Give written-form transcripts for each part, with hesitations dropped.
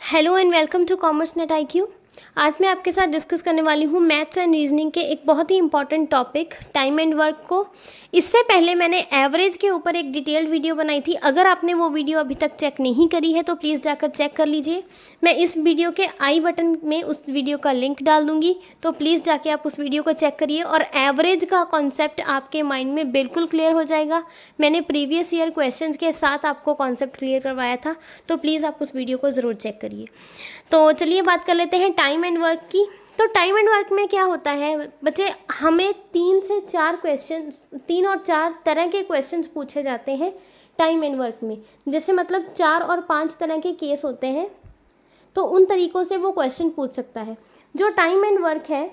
Hello and welcome to commerce net IQ। आज मैं आपके साथ डिस्कस करने वाली हूँ मैथ्स एंड रीजनिंग के एक बहुत ही important topic time and work को। इससे पहले मैंने एवरेज के ऊपर एक डिटेल्ड वीडियो बनाई थी। अगर आपने वो वीडियो अभी तक चेक नहीं करी है तो प्लीज़ जाकर चेक कर लीजिए। मैं इस वीडियो के आई बटन में उस वीडियो का लिंक डाल दूँगी, तो प्लीज़ जाके आप उस वीडियो को चेक करिए और एवरेज का कॉन्सेप्ट आपके माइंड में बिल्कुल क्लियर हो जाएगा। मैंने प्रीवियस ईयर क्वेश्चंस के साथ आपको कॉन्सेप्ट क्लियर करवाया था, तो प्लीज़ आप उस वीडियो को ज़रूर चेक करिए। तो चलिए बात कर लेते हैं टाइम एंड वर्क की। तो टाइम एंड वर्क में क्या होता है बच्चे, हमें 3 से 4 क्वेश्चन, 3 और 4 तरह के क्वेश्चंस पूछे जाते हैं टाइम एंड वर्क में। जैसे मतलब 4 और 5 तरह के केस होते हैं, तो उन तरीक़ों से वो क्वेश्चन पूछ सकता है। जो टाइम एंड वर्क है,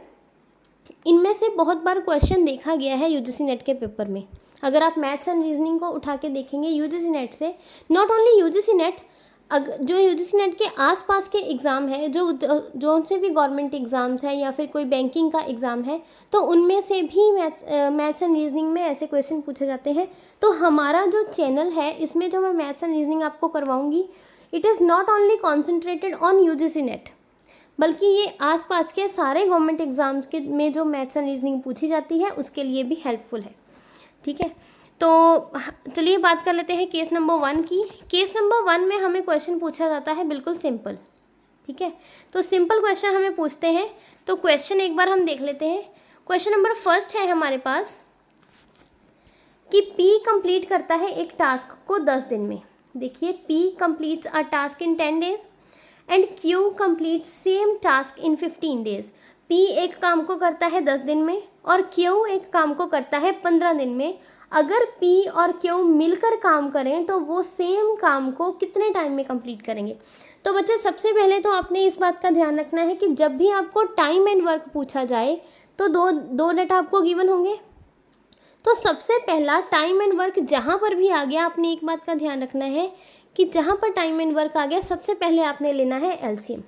इनमें से बहुत बार क्वेश्चन देखा गया है यूजीसी नेट के पेपर में। अगर आप मैथ्स एंड रीजनिंग को उठा के देखेंगे यूजीसी नेट से, नॉट ओनली यूजीसी नेट, जो यूजीसी नेट के आसपास के एग्ज़ाम है, जो से भी गवर्नमेंट एग्ज़ाम्स है या फिर कोई बैंकिंग का एग्ज़ाम है, तो उनमें से भी मैथ्स एंड रीजनिंग में ऐसे क्वेश्चन पूछे जाते हैं। तो हमारा जो चैनल है, इसमें जो मैं मैथ्स एंड रीजनिंग आपको करवाऊँगी, it is not only concentrated on UGC NET, बल्कि ये आसपास के सारे गवर्नमेंट एग्ज़ाम्स के में जो मैथ्स एंड रीजनिंग पूछी जाती है उसके लिए भी हेल्पफुल है। ठीक है, तो चलिए बात कर लेते हैं केस नंबर 1 की। केस नंबर 1 में हमें क्वेश्चन पूछा जाता है बिल्कुल सिंपल। ठीक है, तो सिंपल क्वेश्चन हमें पूछते हैं, तो क्वेश्चन एक बार हम देख लेते हैं। क्वेश्चन नंबर फर्स्ट है हमारे पास कि P कंप्लीट करता है एक टास्क को 10 दिन में। देखिए, P completes a task in 10 days and Q complete same task in 15 days. P एक काम को करता है 10 दिन में और Q एक काम को करता है 15 दिन में। अगर P और Q मिलकर काम करें तो वो सेम काम को कितने टाइम में कंप्लीट करेंगे। तो बच्चे, सबसे पहले तो आपने इस बात का ध्यान रखना है कि जब भी आपको टाइम एंड वर्क पूछा जाए तो दो डेटा आपको गिवन होंगे। तो सबसे पहला टाइम एंड वर्क जहाँ पर भी आ गया, आपने एक बात का ध्यान रखना है कि जहाँ पर टाइम एंड वर्क आ गया, सबसे पहले आपने लेना है एलसीएम।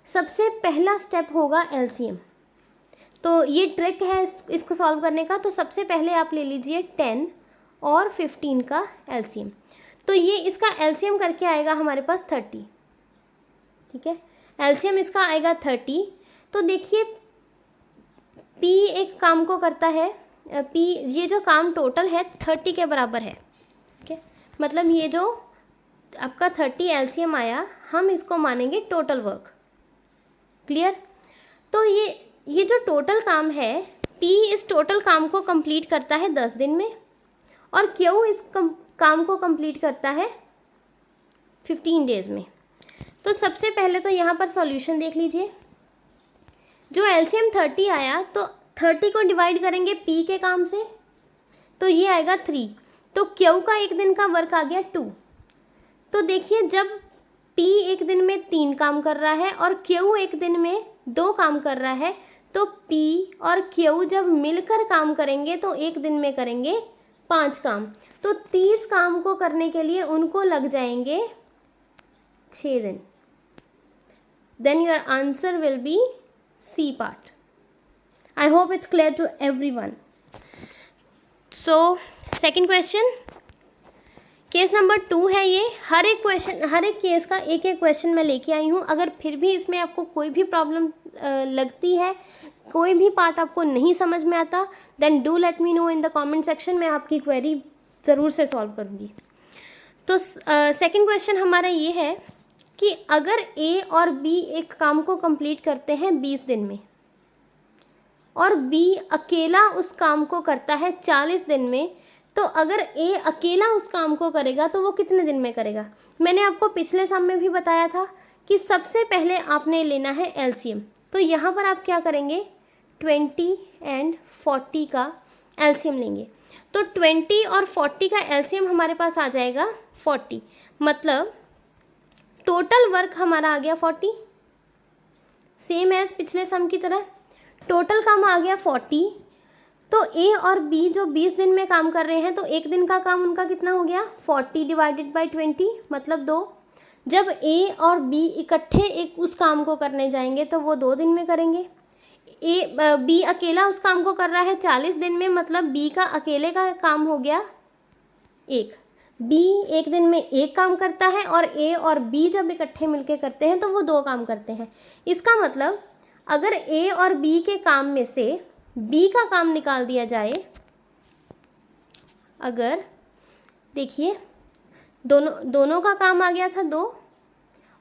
सबसे पहला स्टेप होगा एलसीएम। तो ये ट्रिक है इसको सॉल्व करने का। तो सबसे पहले आप ले लीजिए 10 और 15 का एलसीएम। तो ये इसका एलसीएम करके आएगा हमारे पास 30। ठीक है, एलसीएम इसका आएगा 30। तो देखिए, P एक काम को करता है, P ये जो काम टोटल है 30 के बराबर है। ठीक है, मतलब ये जो आपका 30 एलसीएम आया, हम इसको मानेंगे टोटल वर्क। क्लियर। तो ये जो टोटल काम है, P इस टोटल काम को कंप्लीट करता है 10 दिन में और Q इस काम को कंप्लीट करता है 15 डेज में। तो सबसे पहले तो यहाँ पर सॉल्यूशन देख लीजिए। जो एलसीएम 30 आया, तो 30 को डिवाइड करेंगे P के काम से, तो ये आएगा 3। तो Q का एक दिन का वर्क आ गया 2। तो देखिए, जब P एक दिन में 3 काम कर रहा है और Q एक दिन में 2 काम कर रहा है, तो P और Q जब मिलकर काम करेंगे तो एक दिन में करेंगे 5 काम। तो 30 काम को करने के लिए उनको लग जाएंगे 6 दिन। Then your answer will be C part. I hope it's clear to everyone. So second question, case number 2 है ये। हर एक केस का एक एक क्वेश्चन मैं लेके आई हूँ। अगर फिर भी इसमें आपको कोई भी प्रॉब्लम लगती है, कोई भी पार्ट आपको नहीं समझ में आता, then do let me know in the comment section. मैं आपकी क्वेरी ज़रूर से सॉल्व करूँगी। तो सेकंड क्वेश्चन हमारा ये है कि अगर A और B एक काम को कंप्लीट करते हैं 20 दिन में और B अकेला उस काम को करता है 40 दिन में, तो अगर A अकेला उस काम को करेगा तो वो कितने दिन में करेगा। मैंने आपको पिछले सम में भी बताया था कि सबसे पहले आपने लेना है एलसीएम। तो यहाँ पर आप क्या करेंगे, 20 एंड 40 का एलसीएम लेंगे। तो 20 और 40 का एलसीएम हमारे पास आ जाएगा 40। मतलब टोटल वर्क हमारा आ गया 40, सेम एज पिछले सम की तरह। टोटल काम आ गया 40। तो A और B जो 20 दिन में काम कर रहे हैं, तो एक दिन का काम उनका कितना हो गया, 40 डिवाइडेड बाई 20 मतलब 2। जब A और B इकट्ठे एक उस काम को करने जाएंगे तो वो 2 दिन में करेंगे। B अकेला उस काम को कर रहा है 40 दिन में, मतलब B का अकेले का काम हो गया 1। बी एक दिन में एक काम करता है और ए और बी जब इकट्ठे मिलके करते हैं तो वो 2 काम करते हैं। इसका मतलब अगर ए और बी के काम में से बी का काम निकाल दिया जाए, अगर देखिए दोनों का काम आ गया था 2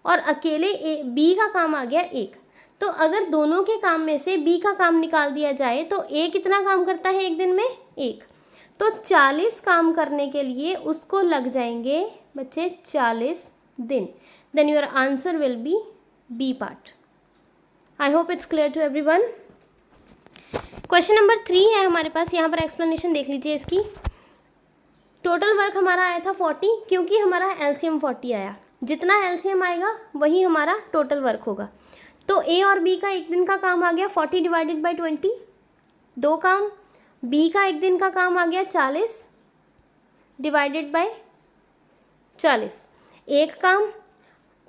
और अकेले बी का काम आ गया 1, तो अगर दोनों के काम में से बी का काम निकाल दिया जाए तो ए कितना काम करता है एक दिन में? 1। तो 40 काम करने के लिए उसको लग जाएंगे बच्चे 40 दिन। Then your answer will be B part. I hope it's clear to everyone. Question number 3 है हमारे पास, यहाँ पर एक्सप्लेनेशन देख लीजिए इसकी। टोटल वर्क हमारा आया था 40, क्योंकि हमारा एलसीएम 40 आया। जितना एलसीएम आएगा वही हमारा टोटल वर्क होगा। तो ए और बी का एक दिन का काम आ गया 40 डिवाइडेड बाई 20, 2 काम। बी का एक दिन का काम आ गया 40 डिवाइडेड बाय 40, 1 काम।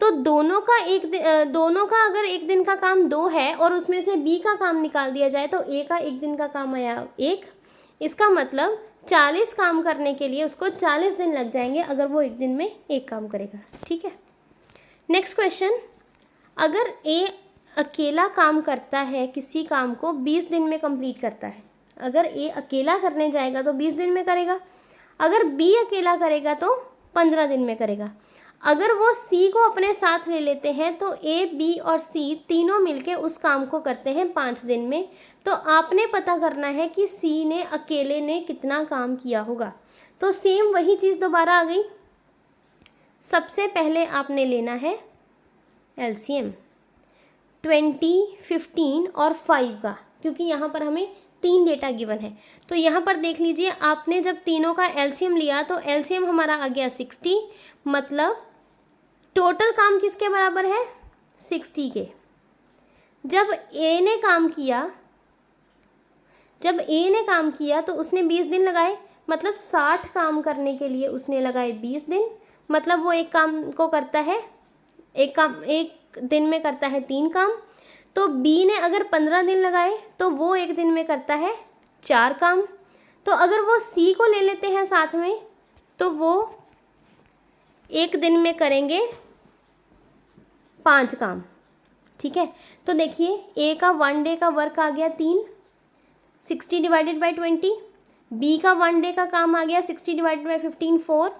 तो दोनों का अगर एक दिन का काम 2 है और उसमें से बी का काम निकाल दिया जाए तो ए का एक दिन का काम आया 1। इसका मतलब 40 काम करने के लिए उसको 40 दिन लग जाएंगे अगर वो एक दिन में 1 काम करेगा। ठीक है, नेक्स्ट क्वेश्चन। अगर ए अकेला काम करता है, किसी काम को 20 दिन में कंप्लीट करता है। अगर ए अकेला करने जाएगा तो 20 दिन में करेगा, अगर बी अकेला करेगा तो 15 दिन में करेगा। अगर वो सी को अपने साथ ले लेते हैं तो ए, बी और सी तीनों मिलके उस काम को करते हैं 5 दिन में। तो आपने पता करना है कि सी ने अकेले ने कितना काम किया होगा। तो सेम वही चीज़ दोबारा आ गई। सबसे पहले आपने लेना है एलसीएम 20, 15 और 5 का, क्योंकि यहाँ पर हमें 3 डेटा गिवन है। तो यहाँ पर देख लीजिए, आपने जब तीनों का एलसीएम लिया तो एलसीएम हमारा आ गया 60, मतलब टोटल काम किसके बराबर है? 60 के। जब ए ने काम किया तो उसने 20 दिन लगाए, मतलब 60 काम करने के लिए उसने लगाए 20 दिन। मतलब वो एक काम को करता है, एक दिन में करता है 3 काम। तो बी ने अगर 15 दिन लगाए तो वो एक दिन में करता है 4 काम। तो अगर वो सी को ले लेते हैं साथ में तो वो एक दिन में करेंगे 5 काम। ठीक है, तो देखिए ए का 1 डे का वर्क आ गया 3, 60 डिवाइडेड बाई 20। बी का 1 डे का काम आ गया 60 डिवाइडेड बाई 15, 4।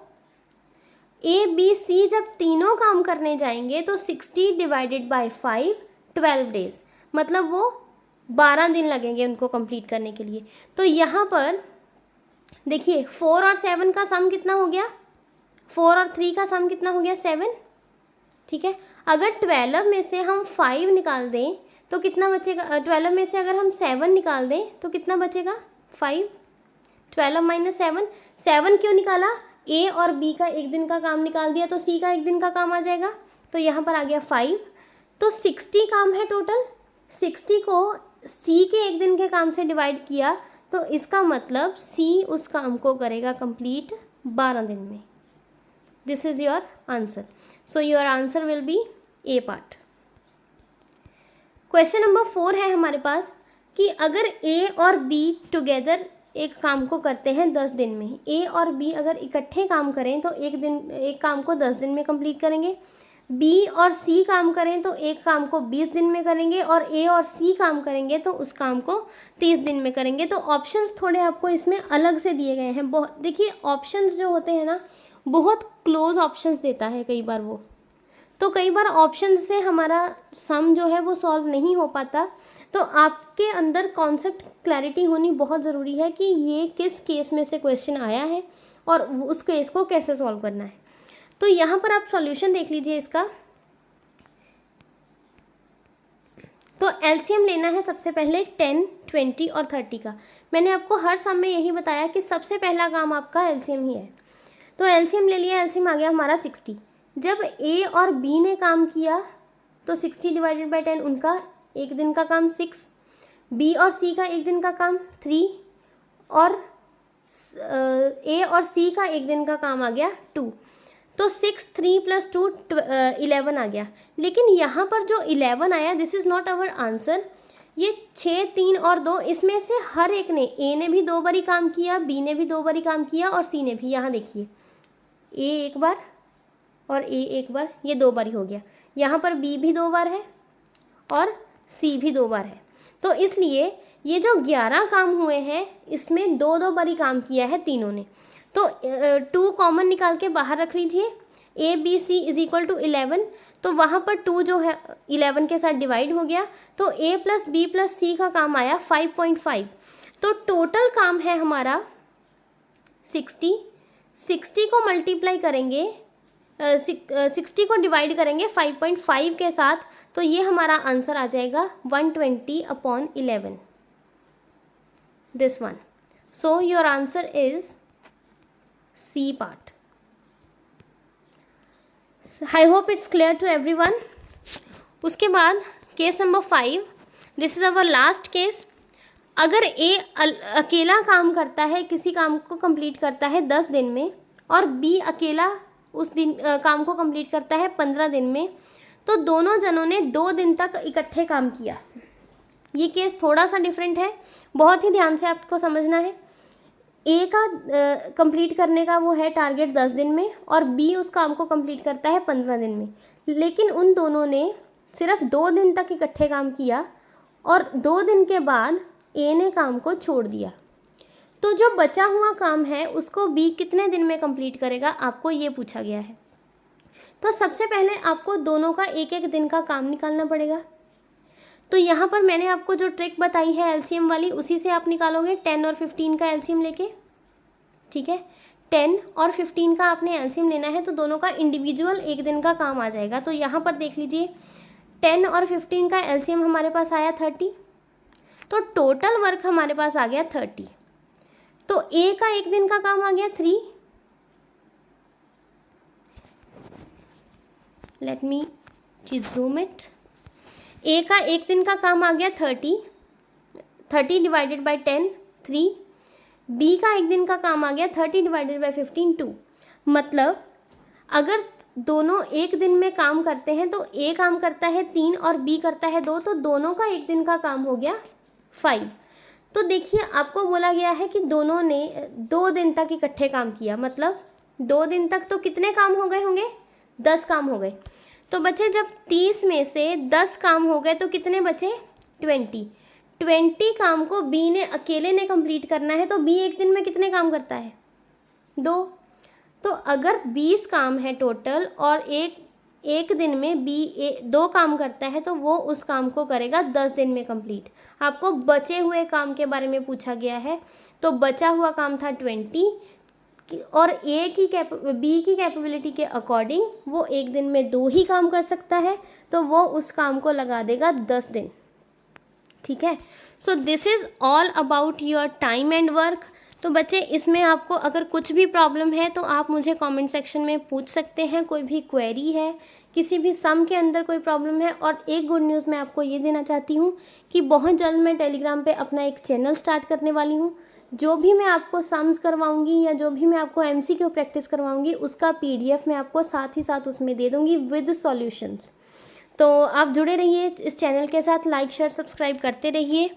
ए, बी, सी जब तीनों काम करने जाएंगे तो 60 डिवाइडेड बाई 5, 12 डेज, मतलब वो 12 दिन लगेंगे उनको कंप्लीट करने के लिए। तो यहाँ पर देखिए 4 और 7 का सम कितना हो गया? 4 और 3 का सम कितना हो गया? 7। ठीक है, अगर 12 में से हम 5 निकाल दें तो कितना बचेगा? 12 में से अगर हम 7 निकाल दें तो कितना बचेगा? 5। 12 माइनस 7, 7 क्यों निकाला? ए और बी का एक दिन का काम निकाल दिया तो सी का एक दिन का काम आ जाएगा। तो यहाँ पर आ गया 5। तो 60 काम है टोटल। 60 को सी के एक दिन के काम से डिवाइड किया तो इसका मतलब सी उस काम को करेगा कंप्लीट 12 दिन में। This is your answer. So your answer will B A part. Question number 4 है हमारे पास कि अगर ए और बी टुगेदर एक काम को करते हैं 10 दिन में। ए और बी अगर इकट्ठे काम करें तो एक काम को 10 दिन में कंप्लीट करेंगे। बी और सी काम करें तो एक काम को 20 दिन में करेंगे और ए और सी काम करेंगे तो उस काम को 30 दिन में करेंगे। तो ऑप्शंस थोड़े आपको इसमें अलग से दिए गए हैं। बहुत देखिए, ऑप्शंस जो होते हैं ना, बहुत क्लोज ऑप्शंस देता है कई बार वो, तो कई बार ऑप्शन से हमारा सम जो है वो सॉल्व नहीं हो पाता। तो आपके अंदर कॉन्सेप्ट क्लैरिटी होनी बहुत ज़रूरी है कि ये किस केस में से क्वेश्चन आया है और उस केस को कैसे सॉल्व करना है। तो यहाँ पर आप सॉल्यूशन देख लीजिए इसका। तो एलसीएम लेना है सबसे पहले 10, 20 और 30 का। मैंने आपको हर सम में यही बताया कि सबसे पहला काम आपका एलसीएम ही है। तो एलसीएम ले लिया, एलसीएम आ गया हमारा 60। जब ए और बी ने काम किया तो 60 डिवाइडेड बाई 10, उनका एक दिन का काम 6, बी और सी का एक दिन का काम 3 और ए और सी का एक दिन का काम आ गया 2। तो 6, 3 + 2 11 आ गया। लेकिन यहाँ पर जो 11 आया, this is not our answer. ये 6, 3 और 2, इसमें से हर एक ने, ए ने भी 2 बारी काम किया, बी ने भी 2 बारी काम किया और सी ने भी। यहाँ देखिए ए एक बार और ए एक बार, ये 2 बार ही हो गया। यहाँ पर बी भी 2 बार है और सी भी 2 बार है। तो इसलिए ये जो 11 काम हुए हैं इसमें 2-2 बार ही काम किया है तीनों ने। तो 2 कॉमन निकाल के बाहर रख लीजिए। A B C is equal to 11, तो वहाँ पर 2 जो है 11 के साथ डिवाइड हो गया, तो ए प्लस बी प्लस सी का काम आया 5.5। तो टोटल काम है हमारा 60। 60 को मल्टीप्लाई करेंगे, 60 को डिवाइड करेंगे 5.5 के साथ, तो ये हमारा आंसर आ जाएगा 120/11, this one. So your answer is C part. I hope it's clear to everyone. उसके बाद case number 5, this is our last case. अगर ए अकेला काम करता है, किसी काम को कंप्लीट करता है 10 दिन में, और बी अकेला उस दिन काम को कंप्लीट करता है 15 दिन में, तो दोनों जनों ने 2 दिन तक इकट्ठे काम किया। ये केस थोड़ा सा डिफरेंट है, बहुत ही ध्यान से आपको समझना है। ए का कंप्लीट करने का वो है टारगेट 10 दिन में, और बी उस काम को कंप्लीट करता है 15 दिन में, लेकिन उन दोनों ने सिर्फ 2 दिन तक इकट्ठे काम किया और 2 दिन के बाद ए ने काम को छोड़ दिया। तो जो बचा हुआ काम है उसको बी कितने दिन में कंप्लीट करेगा, आपको ये पूछा गया है। तो सबसे पहले आपको दोनों का एक एक दिन का काम निकालना पड़ेगा। तो यहाँ पर मैंने आपको जो ट्रिक बताई है एलसीएम वाली, उसी से आप निकालोगे 10 और 15 का एलसीएम लेके। ठीक है, 10 और 15 का आपने एलसीएम लेना है, तो दोनों का इंडिविजुअल एक दिन का काम आ जाएगा। तो यहाँ पर देख लीजिए 10 और 15 का एलसीएम हमारे पास आया 30, तो टोटल वर्क हमारे पास आ गया 30। तो ए का एक दिन का काम आ गया 3। Let me zoom it. A का एक दिन का काम आ गया 30 डिवाइडेड बाई 10 3। बी का एक दिन का काम आ गया 30 डिवाइडेड बाई 15 2। मतलब अगर दोनों एक दिन में काम करते हैं तो ए काम करता है 3 और बी करता है 2, तो दोनों का एक दिन का काम हो गया 5। तो देखिए आपको बोला गया है कि दोनों ने 2 दिन तक इकट्ठे काम किया, मतलब 2 दिन तक तो कितने काम हो गए होंगे, 10 काम हो गए। तो बचे जब 30 में से 10 काम हो गए तो कितने बचे, 20 काम को बी ने अकेले ने कंप्लीट करना है। तो बी एक दिन में कितने काम करता है, 2। तो अगर 20 काम है टोटल और एक दिन में बी 2 काम करता है, तो वो उस काम को करेगा 10 दिन में कंप्लीट। आपको बचे हुए काम के बारे में पूछा गया है, तो बचा हुआ काम था 20, और बी की कैपेबिलिटी के अकॉर्डिंग वो एक दिन में 2 ही काम कर सकता है, तो वो उस काम को लगा देगा 10 दिन। ठीक है, so this is all about your time and work. तो बच्चे इसमें आपको अगर कुछ भी प्रॉब्लम है तो आप मुझे कमेंट सेक्शन में पूछ सकते हैं। कोई भी क्वेरी है, किसी भी सम के अंदर कोई प्रॉब्लम है। और एक गुड न्यूज़ मैं आपको ये देना चाहती हूँ कि बहुत जल्द मैं टेलीग्राम पे अपना एक चैनल स्टार्ट करने वाली हूँ। जो भी मैं आपको सम्स करवाऊँगी या जो भी मैं आपको MCQ प्रैक्टिस करवाऊँगी, उसका PDF मैं आपको साथ ही साथ उसमें दे दूँगी विद सॉल्यूशंस। तो आप जुड़े रहिए इस चैनल के साथ, लाइक शेयर सब्सक्राइब करते रहिए,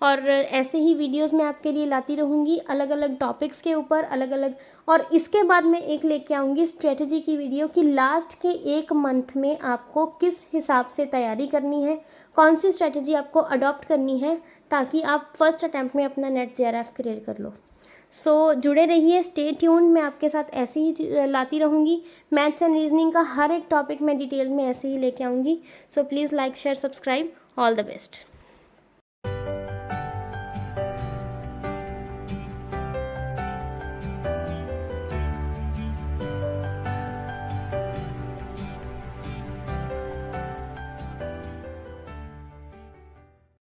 और ऐसे ही वीडियोस मैं आपके लिए लाती रहूँगी अलग अलग टॉपिक्स के ऊपर अलग अलग। और इसके बाद मैं एक लेके आऊँगी स्ट्रेटजी की वीडियो कि लास्ट के 1 मंथ में आपको किस हिसाब से तैयारी करनी है, कौन सी स्ट्रेटजी आपको अडॉप्ट करनी है, ताकि आप फर्स्ट अटैम्प्ट में अपना नेट JRF क्लियर कर लो। सो जुड़े रहिए, स्टे ट्यून्ड। मैं आपके साथ ऐसे ही लाती रहूँगी। मैथ्स एंड रीजनिंग का हर एक टॉपिक मैं डिटेल में ऐसे ही लेके आऊँगी। So please like share subscribe. All the best.